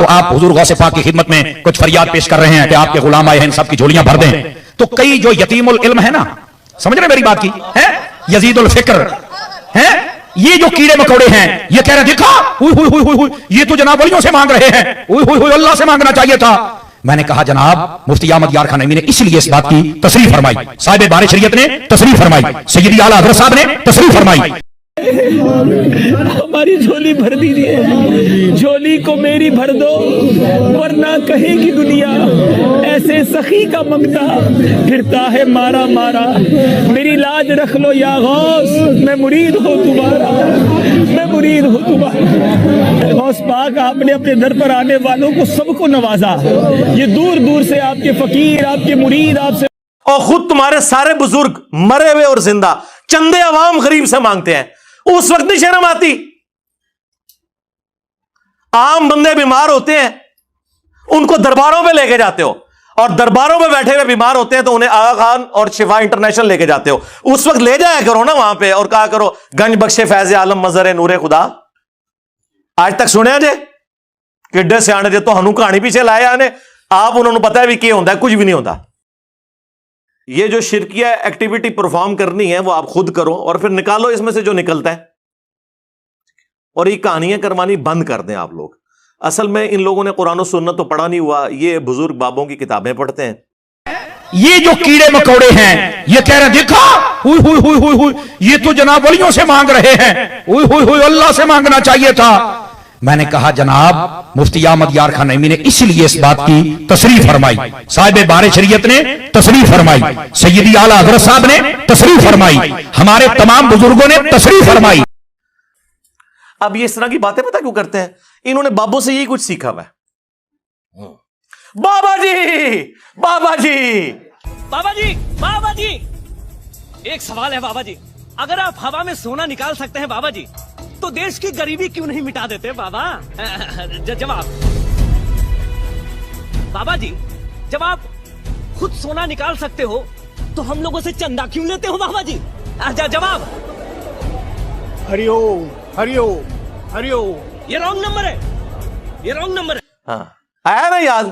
تو آپ حضور غوث پاک کی خدمت میں کچھ فریاد پیش کر رہے ہیں کہ آپ کے غلام آئے ہیں، ان سب کی جھولیاں بھر دیں. تو کئی جو یتیم العلم ہے نا، سمجھ رہے میری بات کی ہے، یزید الفکر ہے، یہ جو کیڑے مکوڑے ہیں یہ کہہ رہے ہیں دیکھا یہ تو جناب ولیوں سے مانگ رہے ہیں، اللہ سے مانگنا چاہیے تھا. میں نے کہا جناب مفتی احمد یار خان نعیمی نے اس لیے اس بات کی تصریح فرمائی، صاحب بار شریعت نے تصریح فرمائی، سیدی اعلیٰ حضرت صاحب نے تصریح فرمائی. ہماری جھولی بھر دیجیے، جھولی کو میری بھر دو ورنہ کہے گی دنیا ایسے سخی کا منگتا پھرتا ہے مارا مارا. میری لاج رکھ لو یا غوث، میں مرید ہوں تمہارا، میں مرید ہوں تمہارا. غوث پاک آپ نے اپنے در پر آنے والوں کو سب کو نوازا. یہ دور دور سے آپ کے فقیر، آپ کے مرید آپ سے، اور خود تمہارے سارے بزرگ مرے ہوئے اور زندہ چندے عوام غریب سے مانگتے ہیں. اس وقت نہیں شرم آتی؟ عام بندے بیمار ہوتے ہیں ان کو درباروں پہ لے کے جاتے ہو، اور درباروں پہ بیٹھے ہوئے بیمار ہوتے ہیں تو انہیں آغا خان اور شفا انٹرنیشنل لے کے جاتے ہو. اس وقت لے جایا کرو نا وہاں پہ اور کہا کرو گنج بخش فیض عالم مظہر نور خدا. آج تک سنیا جے کڈے سیانے جے تو ہنو کہانی پیچھے لائے آنے آپ انہوں نے پتا بھی کیا ہوتا ہے، کچھ بھی نہیں ہوتا. یہ جو شرکیہ ایکٹیویٹی پرفارم کرنی ہے وہ آپ خود کرو اور پھر نکالو اس میں سے جو نکلتا ہے، اور یہ کہانیاں کروانی بند کر دیں آپ لوگ. اصل میں ان لوگوں نے قرآن و سنت تو پڑھا نہیں ہوا، یہ بزرگ بابوں کی کتابیں پڑھتے ہیں. یہ جو کیڑے مکوڑے ہیں یہ کہہ رہے ہیں دیکھا یہ تو جناب ولیوں سے مانگ رہے ہیں، اللہ سے مانگنا چاہیے تھا. میں نے کہا جناب مفتی احمد یار خان نعیمی نے اس لیے اس بات کی تصریح فرمائی، صاحب بار شریعت نے تصریح فرمائی، سیدی اعلیٰ حضرت صاحب نے تصریح فرمائی، ہمارے تمام بزرگوں نے تصریح فرمائی. اب یہ اس طرح کی باتیں پتہ کیوں کرتے ہیں؟ انہوں نے بابوں سے یہی کچھ سیکھا ہوا ہے. بابا جی بابا جی بابا جی بابا جی ایک سوال ہے بابا جی، اگر آپ ہوا میں سونا نکال سکتے ہیں بابا جی تو دیش کی غریبی کیوں نہیں مٹا دیتے بابا؟ جواب بابا جی، جب آپ خود سونا نکال سکتے ہو تو ہم لوگوں سے چندہ کیوں لیتے ہو بابا جی؟ جواب ہریو ہریو ہریو. یہ رانگ نمبر ہے، یہ رانگ نمبر ہے. ہاں آیا نا یاد؟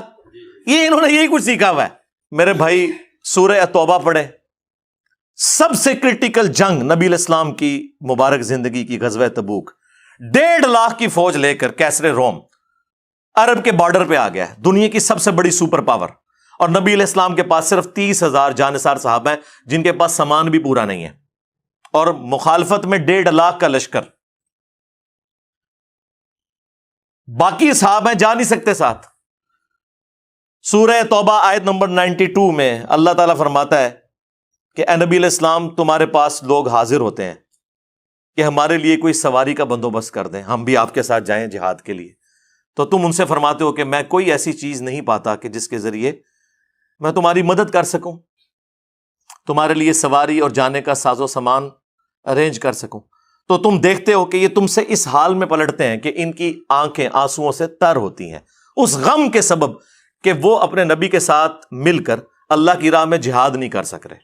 یہ انہوں نے یہی کچھ سیکھا ہوا ہے. میرے بھائی سورہ توبہ پڑھے. سب سے کرٹیکل جنگ نبی الاسلام کی مبارک زندگی کی غزوہ تبوک، 1.5 لاکھ کی فوج لے کر کیسر روم عرب کے بارڈر پہ آ گیا ہے، دنیا کی سب سے بڑی سپر پاور، اور نبی علیہ السلام کے پاس صرف 30,000 جانثار صحابہ ہیں جن کے پاس سامان بھی پورا نہیں ہے، اور مخالفت میں 1.5 لاکھ کا لشکر. باقی صحابہ ہیں جا نہیں سکتے ساتھ. سورہ توبہ آیت نمبر 92 میں اللہ تعالیٰ فرماتا ہے کہ اے نبی علیہ السلام تمہارے پاس لوگ حاضر ہوتے ہیں کہ ہمارے لیے کوئی سواری کا بندوبست کر دیں، ہم بھی آپ کے ساتھ جائیں جہاد کے لیے. تو تم ان سے فرماتے ہو کہ میں کوئی ایسی چیز نہیں پاتا کہ جس کے ذریعے میں تمہاری مدد کر سکوں، تمہارے لیے سواری اور جانے کا ساز و سامان ارینج کر سکوں. تو تم دیکھتے ہو کہ یہ تم سے اس حال میں پلٹتے ہیں کہ ان کی آنکھیں آنسوؤں سے تر ہوتی ہیں اس غم کے سبب کہ وہ اپنے نبی کے ساتھ مل کر اللہ کی راہ میں جہاد نہیں کر سک رہے.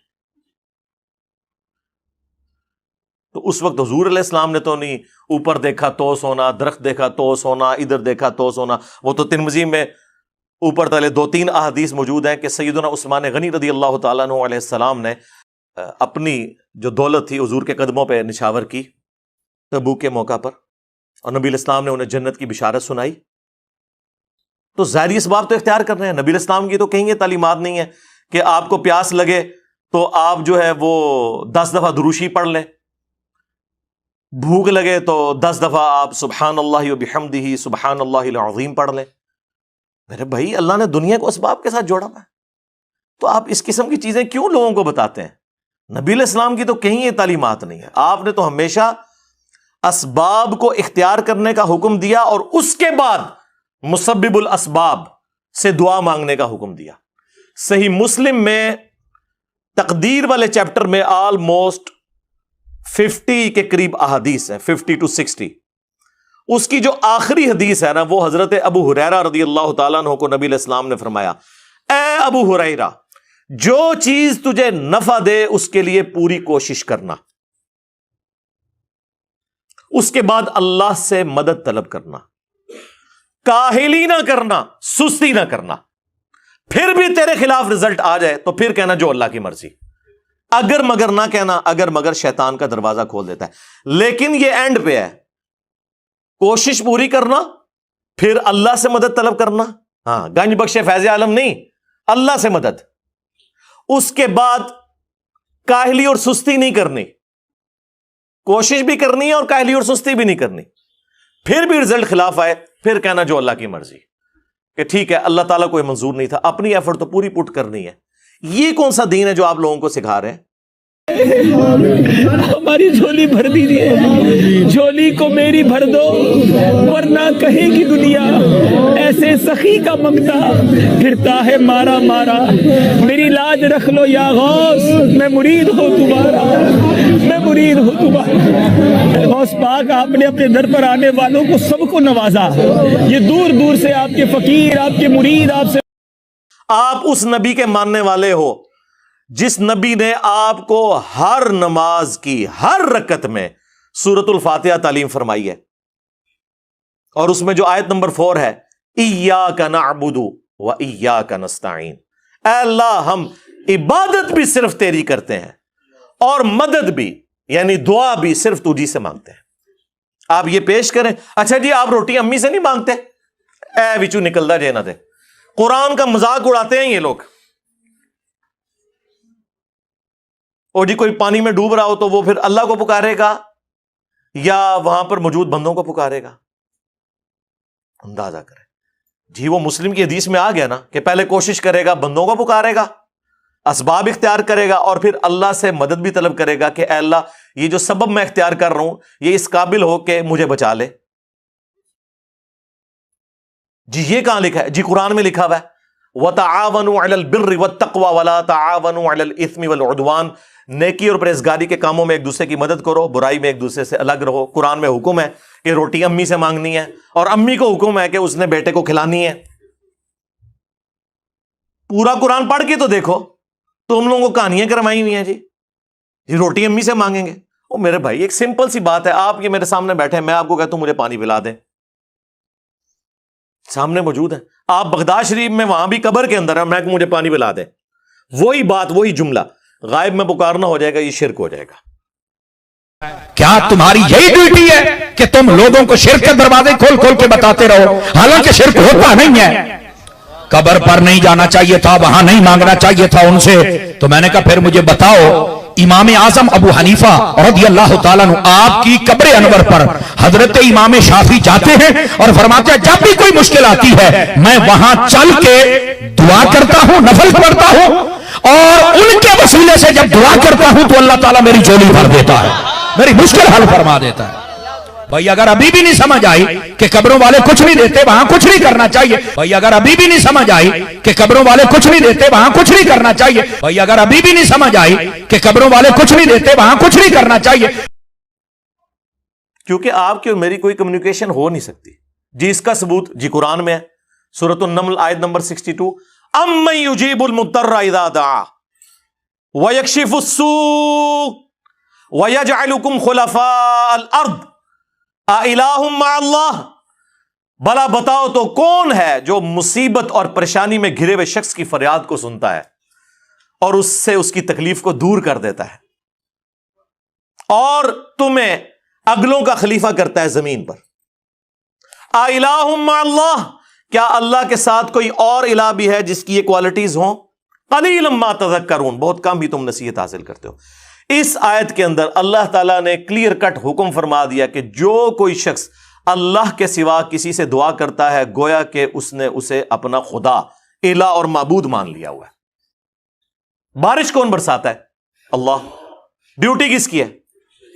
تو اس وقت حضور علیہ السلام نے تو نہیں اوپر دیکھا تو سونا، درخت دیکھا تو سونا، ادھر دیکھا تو سونا. وہ تو ترمذی میں اوپر تلے 2-3 احادیث موجود ہیں کہ سیدنا عثمان غنی رضی اللہ تعالیٰ عنہ علیہ السلام نے اپنی جو دولت تھی حضور کے قدموں پہ نشاور کی تبوک کے موقع پر، اور نبی علیہ السلام نے انہیں جنت کی بشارت سنائی. تو ظاہری اسباب تو اختیار کر رہے ہیں. نبی علیہ السلام کی تو کہیں یہ تعلیمات نہیں ہے کہ آپ کو پیاس لگے تو آپ جو ہے وہ 10 دفعہ دروشی پڑھ لیں، بھوک لگے تو 10 دفعہ آپ سبحان اللہ و بحمدہ سبحان اللہ العظیم پڑھ لیں. میرے بھائی اللہ نے دنیا کو اسباب کے ساتھ جوڑا ہوا ہے، تو آپ اس قسم کی چیزیں کیوں لوگوں کو بتاتے ہیں؟ نبی علیہ السلام کی تو کہیں یہ تعلیمات نہیں ہے. آپ نے تو ہمیشہ اسباب کو اختیار کرنے کا حکم دیا اور اس کے بعد مسبب الاسباب سے دعا مانگنے کا حکم دیا. صحیح مسلم میں تقدیر والے چیپٹر میں آلموسٹ 50 کے قریب احادیث ہیں، 50 to 60. اس کی جو آخری حدیث ہے نا وہ حضرت ابو ہریرہ رضی اللہ تعالیٰ عنہ کو نبی علیہ السلام نے فرمایا، اے ابو ہریرہ جو چیز تجھے نفع دے اس کے لیے پوری کوشش کرنا، اس کے بعد اللہ سے مدد طلب کرنا. کاہلی نہ کرنا، سستی نہ کرنا، پھر بھی تیرے خلاف رزلٹ آ جائے تو پھر کہنا جو اللہ کی مرضی، اگر مگر نہ کہنا، اگر مگر شیطان کا دروازہ کھول دیتا ہے۔ لیکن یہ اینڈ پہ ہے، کوشش پوری کرنا، پھر اللہ سے مدد طلب کرنا، ہاں گنج بخش فیض عالم نہیں، اللہ سے مدد، اس کے بعد کاہلی اور سستی نہیں کرنی، کوشش بھی کرنی ہے اور کاہلی اور سستی بھی نہیں کرنی، پھر بھی رزلٹ خلاف آئے پھر کہنا جو اللہ کی مرضی، کہ ٹھیک ہے اللہ تعالیٰ کو یہ منظور نہیں تھا، اپنی ایفرٹ تو پوری پٹ کرنی ہے۔ یہ کون سا دین ہے جو آپ لوگوں کو سکھا رہے ہیں؟ ہماری جھولی بھر دیجیے، جھولی کو میری بھر دو ورنہ کہے گی دنیا ایسے سخی کا منگتا پھرتا ہے مارا مارا، میری لاج رکھ لو یا غوث، میں مرید ہوں تمہارا، میں مرید ہوں تمہارا۔ غوث پاک آپ نے اپنے در پر آنے والوں کو سب کو نوازا، یہ دور دور سے آپ کے فقیر، آپ کے مرید آپ سے۔ آپ اس نبی کے ماننے والے ہو جس نبی نے آپ کو ہر نماز کی ہر رکعت میں سورۃ الفاتحہ تعلیم فرمائی ہے، اور اس میں جو آیت نمبر 4 ہے، ایاک نعبد و ایاک نستعین، اے اللہ ہم عبادت بھی صرف تیری کرتے ہیں اور مدد بھی یعنی دعا بھی صرف تجھی سے مانگتے ہیں۔ آپ یہ پیش کریں، اچھا جی آپ روٹی امی سے نہیں مانگتے، اے وچو نکلدا جے نہ دے، قرآن کا مذاق اڑاتے ہیں یہ لوگ۔ اور جی کوئی پانی میں ڈوب رہا ہو تو وہ پھر اللہ کو پکارے گا یا وہاں پر موجود بندوں کو پکارے گا؟ اندازہ کریں جی، وہ مسلم کی حدیث میں آ گیا نا کہ پہلے کوشش کرے گا، بندوں کو پکارے گا، اسباب اختیار کرے گا، اور پھر اللہ سے مدد بھی طلب کرے گا کہ اے اللہ یہ جو سبب میں اختیار کر رہا ہوں یہ اس قابل ہو کہ مجھے بچا لے۔ جی یہ کہاں لکھا ہے؟ جی قرآن میں لکھا ہوا ہے وَتَعَاوَنُوا عَلَى الْبِرِّ وَالتَّقْوَى وَلَا تَعَاوَنُوا عَلَى الْإِثْمِ وَالْعُدْوَانِ، نیکی اور پرہیزگاری کے کاموں میں ایک دوسرے کی مدد کرو، برائی میں ایک دوسرے سے الگ رہو۔ قرآن میں حکم ہے کہ روٹی امی سے مانگنی ہے، اور امی کو حکم ہے کہ اس نے بیٹے کو کھلانی ہے۔ پورا قرآن پڑھ کے تو دیکھو، تو ہم لوگوں کو کہانیاں کروائی ہوئی ہیں جی روٹی امی سے مانگیں گے۔ او میرے بھائی ایک سمپل سی بات ہے، آپ یہ میرے سامنے بیٹھے ہیں، میں آپ کو کہتا ہوں مجھے پانی پلا دیں، سامنے موجود ہے، آپ بغداد شریف میں وہاں بھی قبر کے اندر ہے، میں کہ مجھے پانی پلا دیں، وہی بات وہی جملہ غائب میں پکارنا ہو جائے گا، یہ شرک ہو جائے گا۔ کیا تمہاری یہی ڈیوٹی ہے کہ تم لوگوں کو شرک کے دروازے کھول کھول کے بتاتے رہو، حالانکہ شرک ہوتا نہیں ہے؟ قبر پر نہیں جانا چاہیے تھا، وہاں نہیں مانگنا چاہیے تھا ان سے۔ تو میں نے کہا پھر مجھے بتاؤ، امام اعظم ابو حنیفہ رضی اللہ تعالیٰ عنہ آپ کی قبر انور پر حضرت امام شافعی جاتے ہیں اور فرماتے ہیں جب بھی کوئی مشکل آتی ہے میں وہاں چل کے دعا کرتا ہوں، نفل پڑھتا ہوں، اور ان کے وسیلے سے جب دعا کرتا ہوں تو اللہ تعالیٰ میری جھولی بھر دیتا ہے، میری مشکل حل فرما دیتا ہے۔ بھائی اگر ابھی بھی نہیں سمجھ آئی کہ قبروں والے کچھ نہیں دیتے وہاں کچھ نہیں کرنا چاہیے، بھائی اگر ابھی بھی نہیں سمجھ آئی کہ قبروں والے کچھ نہیں دیتے وہاں کچھ نہیں کرنا چاہیے، بھائی اگر ابھی بھی نہیں سمجھ آئی کہ قبروں والے کچھ نہیں دیتے وہاں کچھ نہیں کرنا چاہیے، کیونکہ آپ کی اور میری کوئی کمیونیکیشن ہو نہیں سکتی۔ جی اس کا ثبوت جی قرآن میں ہے، سورۃ النمل آیت نمبر 62، اَمَّن يُجِيبُ الْمُضْطَرَّ إِذَا دَعَاهُ وَيَكْشِفُ السُّوءَ وَيَجْعَلُكُمْ خُلَفَاءَ الْأَرْضِ أَإِلَٰهٌ مَّعَ اللَّهِ، بھلا بتاؤ تو کون ہے جو مصیبت اور پریشانی میں گھرے ہوئے شخص کی فریاد کو سنتا ہے اور اس سے اس کی تکلیف کو دور کر دیتا ہے اور تمہیں اگلوں کا خلیفہ کرتا ہے زمین پر۔ أَإِلَٰهٌ مَّعَ اللَّهِ، کیا اللہ کے ساتھ کوئی اور الہ بھی ہے جس کی یہ کوالٹیز ہوں؟ قَلِيلًا مَّا تَذَكَّرُونَ، بہت کم ہی تم نصیحت حاصل کرتے ہو۔ اس آیت کے اندر اللہ تعالیٰ نے کلیئر کٹ حکم فرما دیا کہ جو کوئی شخص اللہ کے سوا کسی سے دعا کرتا ہے گویا کہ اس نے اسے اپنا خدا، الہ اور معبود مان لیا ہوا ہے۔ بارش کون برساتا ہے؟ اللہ۔ ڈیوٹی کس کی ہے؟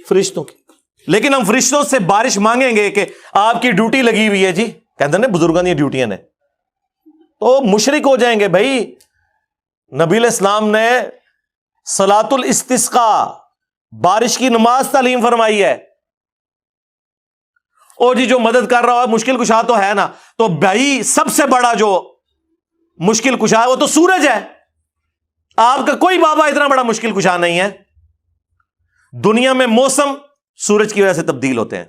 فرشتوں کی۔ لیکن ہم فرشتوں سے بارش مانگیں گے کہ آپ کی ڈیوٹی لگی ہوئی ہے جی، کہتے ہیں بزرگوں کی ڈیوٹیاں نے، تو مشرک ہو جائیں گے۔ بھائی نبی علیہ السلام نے صلاۃ الاستسقاء، بارش کی نماز تعلیم فرمائی ہے۔ اور جی جو مدد کر رہا ہے مشکل کشا تو ہے نا، تو بھائی سب سے بڑا جو مشکل کشا ہے وہ تو سورج ہے، آپ کا کوئی بابا اتنا بڑا مشکل کشا نہیں ہے۔ دنیا میں موسم سورج کی وجہ سے تبدیل ہوتے ہیں،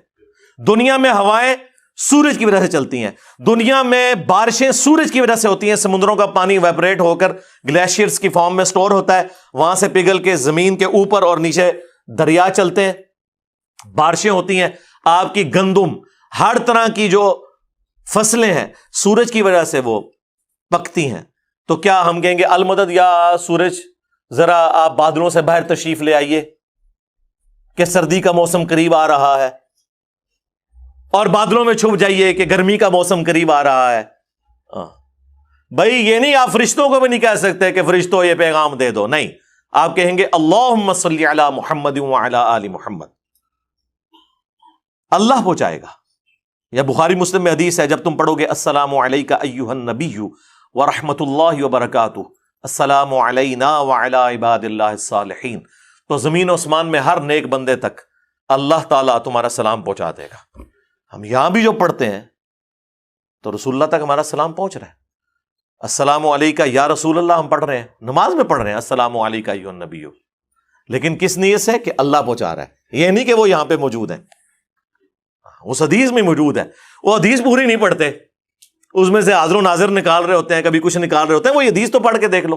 دنیا میں ہوائیں سورج کی وجہ سے چلتی ہیں. دنیا میں بارشیں سورج کی وجہ سے ہوتی ہیں. سمندروں کا پانی ویپریٹ ہو کر گلیشیئرز کی فارم میں سٹور ہوتا ہے, وہاں سے پگھل کے زمین کے اوپر اور نیچے دریا چلتے ہیں, بارشیں ہوتی ہیں. آپ کی گندم, ہر طرح کی جو فصلیں ہیں سورج کی وجہ سے وہ پکتی ہیں. تو کیا ہم کہیں گے المدد یا سورج ذرا آپ بادلوں سے باہر تشریف لے آئیے کہ سردی کا موسم قریب آ رہا ہے, اور بادلوں میں چھپ جائیے کہ گرمی کا موسم قریب آ رہا ہے؟ بھائی یہ نہیں, آپ فرشتوں کو بھی نہیں کہہ سکتے کہ فرشتوں یہ پیغام دے دو, نہیں, آپ کہیں گے اللہم صلی علی محمد وعلی آل محمد, اللہ پہنچائے گا. یا بخاری مسلم میں حدیث ہے, جب تم پڑھو گے السلام علیک ایھا النبی ورحمۃ اللہ وبرکاتہ, السلام علینا وعلی عباد اللہ الصالحین, تو زمین و آسمان میں ہر نیک بندے تک اللہ تعالیٰ تمہارا سلام پہنچا دے گا. ہم یہاں بھی جو پڑھتے ہیں تو رسول اللہ تک ہمارا سلام پہنچ رہا ہے. السلام علیکہ یا رسول اللہ ہم پڑھ رہے ہیں, نماز میں پڑھ رہے ہیں السلام علیکہ ایھا النبی, لیکن کس نیت سے کہ اللہ پہنچا رہا ہے, یہ نہیں کہ وہ یہاں پہ موجود ہیں. اس حدیث میں موجود ہے, وہ حدیث پوری نہیں پڑھتے, اس میں سے حاضر و ناظر نکال رہے ہوتے ہیں, کبھی کچھ نکال رہے ہوتے ہیں. وہ یہ حدیث تو پڑھ کے دیکھ لو.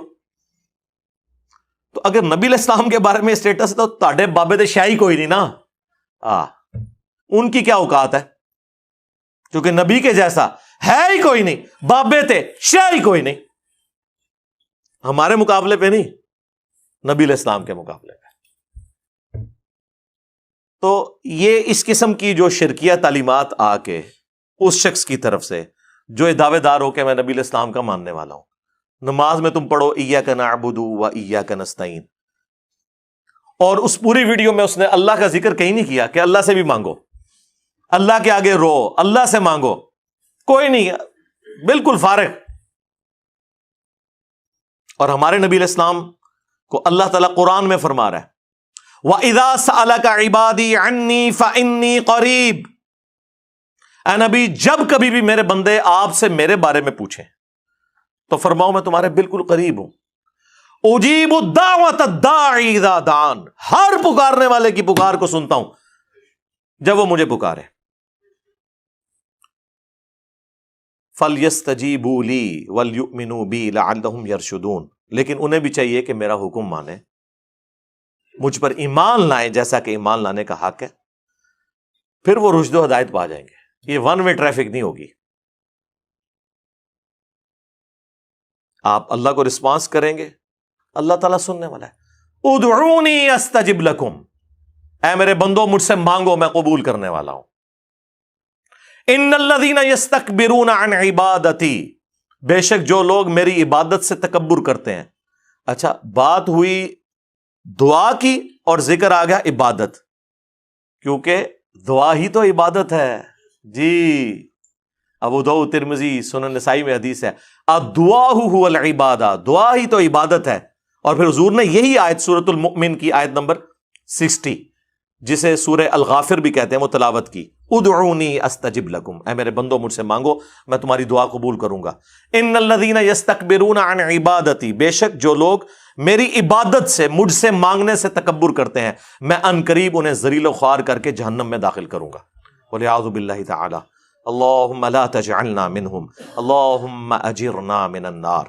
تو اگر نبی علیہ السلام کے بارے میں اسٹیٹس تو تاڑے بابے دے شاہی کوئی نہیں نا, ان کی کیا اوقات ہے, کیونکہ نبی کے جیسا ہے ہی کوئی نہیں, بابے تے شاہی کوئی نہیں. ہمارے مقابلے پہ نہیں, نبی علیہ السلام کے مقابلے پہ. تو یہ اس قسم کی جو شرکیہ تعلیمات آ کے اس شخص کی طرف سے جو دعوے دار ہو کہ میں نبی علیہ السلام کا ماننے والا ہوں, نماز میں تم پڑھو ایاک نعبد و ایاک نستعین, اور اس پوری ویڈیو میں اس نے اللہ کا ذکر کہیں نہیں کیا کہ اللہ سے بھی مانگو, اللہ کے آگے رو, اللہ سے مانگو, کوئی نہیں, بالکل فارغ. اور ہمارے نبی علیہ السلام کو اللہ تعالیٰ قرآن میں فرما رہا ہے وَإِذَا سَأَلَكَ عِبَادِي عَنِّي فَإِنِّي قَرِيبٌ, اے نبی جب کبھی بھی میرے بندے آپ سے میرے بارے میں پوچھیں تو فرماؤ میں تمہارے بالکل قریب ہوں. اجیب الدعوۃ الداعی اذا دعان, ہر پکارنے والے کی پکار کو سنتا ہوں جب وہ مجھے پکارے. فَلْيَسْتَجِيبُوا لِي وَلْيُؤْمِنُوا بِي لَعَلَّهُمْ يَرْشُدُونَ, لیکن انہیں بھی چاہیے کہ میرا حکم مانے, مجھ پر ایمان لائیں جیسا کہ ایمان لانے کا حق ہے, پھر وہ رشد و ہدایت پا جائیں گے. یہ ون وے ٹریفک نہیں ہوگی. آپ اللہ کو رسپانس کریں گے, اللہ تعالیٰ سننے والا ہے. ادعونی استجب لکم, اے میرے بندو مجھ سے مانگو میں قبول کرنے والا ہوں. ان الذین یستکبرون عن عبادتی, بے شک جو لوگ میری عبادت سے تکبر کرتے ہیں. اچھا, بات ہوئی دعا کی اور ذکر آ گیا عبادت, کیونکہ دعا ہی تو عبادت ہے جی. ابو داؤد, ترمذی, سنن نسائی میں حدیث ہے الدعاء هو العبادہ, دعا ہی تو عبادت ہے. اور پھر حضور نے یہی آیت سورۃ المؤمن کی آیت نمبر 60 جسے سورہ الغافر بھی کہتے ہیں وہ تلاوت کی. ادعونی استجب لکم, اے میرے بندو مجھ سے مانگو میں تمہاری دعا قبول کروں گا. ان الذین یستکبرون عن عبادتی, بے شک جو لوگ میری عبادت سے مجھ سے مانگنے سے تکبر کرتے ہیں میں ان قریب انہیں ذلیل و خوار کر کے جہنم میں داخل کروں گا. والعیاذ باللہ تعالی. اللہم لا تجعلنا منہم, اللہم اجرنا من النار.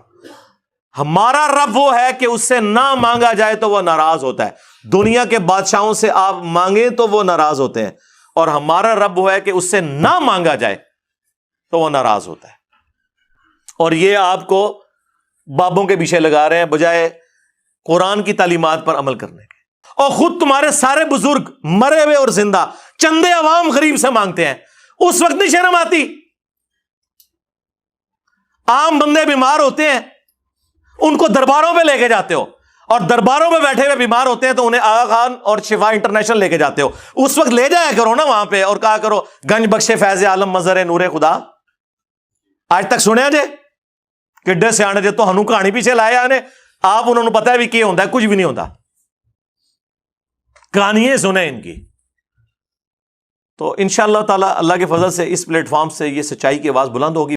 ہمارا رب وہ ہے کہ اس سے نہ مانگا جائے تو وہ ناراض ہوتا ہے. دنیا کے بادشاہوں سے آپ مانگیں تو وہ ناراض ہوتے ہیں, اور ہمارا رب وہ ہے کہ اس سے نہ مانگا جائے تو وہ ناراض ہوتا ہے. اور یہ آپ کو بابوں کے پیچھے لگا رہے ہیں بجائے قرآن کی تعلیمات پر عمل کرنے کے. اور خود تمہارے سارے بزرگ مرے ہوئے اور زندہ چندے عوام غریب سے مانگتے ہیں, اس وقت نہیں شرم آتی؟ عام بندے بیمار ہوتے ہیں ان کو درباروں پہ لے کے جاتے ہو, اور درباروں میں بیٹھے ہوئے بیمار ہوتے ہیں تو انہیں آغا خان اور شفا انٹرنیشنل لے کے جاتے ہو. اس وقت لے جایا کرو نا وہاں پہ اور کہا کرو گنج بخش فیض عالم مظہر نور خدا. آج تک سنیا جے کڈے سیانے جے تو ہنو کہانی پیچھے لایا نے, آپ انہوں نے پتا ہے بھی کیا ہوتا ہے, کچھ بھی نہیں ہوتا, کہانیاں سنیں ان کی. تو انشاءاللہ تعالی اللہ کے فضل سے اس پلیٹ فارم سے یہ سچائی کی آواز بلند ہوگی.